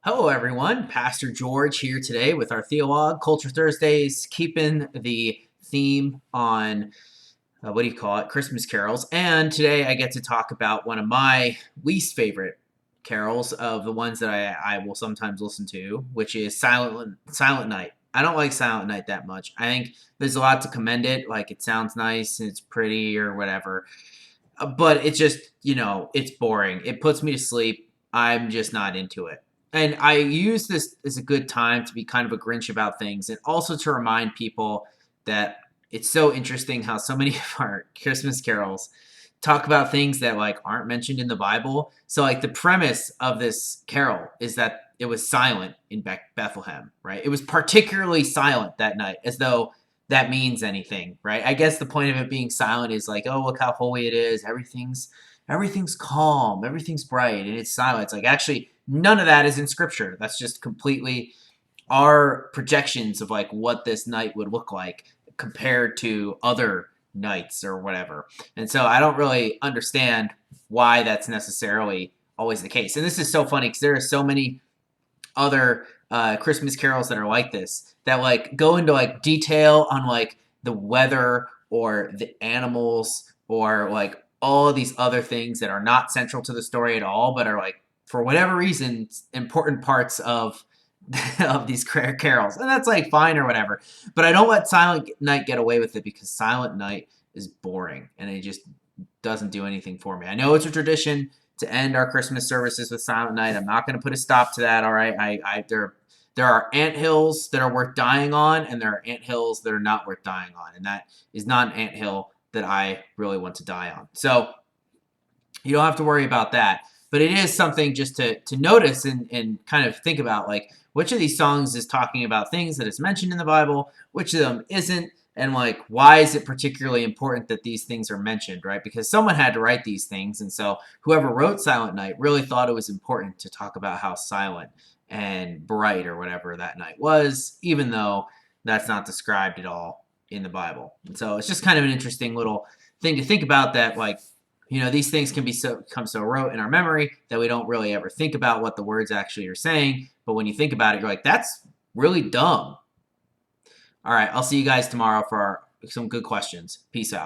Hello, everyone. Pastor George here today with our Theolog Culture Thursdays, keeping the theme on Christmas carols. And today I get to talk about one of my least favorite carols of the ones that I will sometimes listen to, which is Silent Night. I don't like Silent Night that much. I think there's a lot to commend it. Like, it sounds nice and it's pretty or whatever. But it's just, it's boring. It puts me to sleep. I'm just not into it. And I use this as a good time to be kind of a Grinch about things and also to remind people that it's so interesting how so many of our Christmas carols talk about things that like aren't mentioned in the Bible. So like the premise of this carol is that it was silent in Bethlehem, right? It was particularly silent that night, as though that means anything, right? I guess the point of it being silent is like, oh, look how holy it is. Everything's calm, everything's bright, and it's silent. It's like actually none of that is in scripture. That's just completely our projections of like what this night would look like compared to other nights or whatever. And so I don't really understand why that's necessarily always the case. And this is so funny because there are so many other Christmas carols that are like this that like go into like detail on like the weather or the animals or like all of these other things that are not central to the story at all, but are like for whatever reason important parts of of these carols, and that's like fine or whatever. But I don't let Silent Night get away with it because Silent Night is boring and it just doesn't do anything for me. I know it's a tradition to end our Christmas services with Silent Night. I'm not going to put a stop to that. All right, there are anthills that are worth dying on, and there are anthills that are not worth dying on, and that is not an anthill that I really want to die on. So you don't have to worry about that. But it is something just to notice and kind of think about, like, which of these songs is talking about things that is mentioned in the Bible, which of them isn't, and like why is it particularly important that these things are mentioned, right? Because someone had to write these things, and so whoever wrote Silent Night really thought it was important to talk about how silent and bright or whatever that night was, even though that's not described at all in the Bible. And so it's just kind of an interesting little thing to think about, that like, these things can become so rote in our memory that we don't really ever think about what the words actually are saying. But when you think about it, you're like, that's really dumb. All right, I'll see you guys tomorrow for some good questions. Peace out.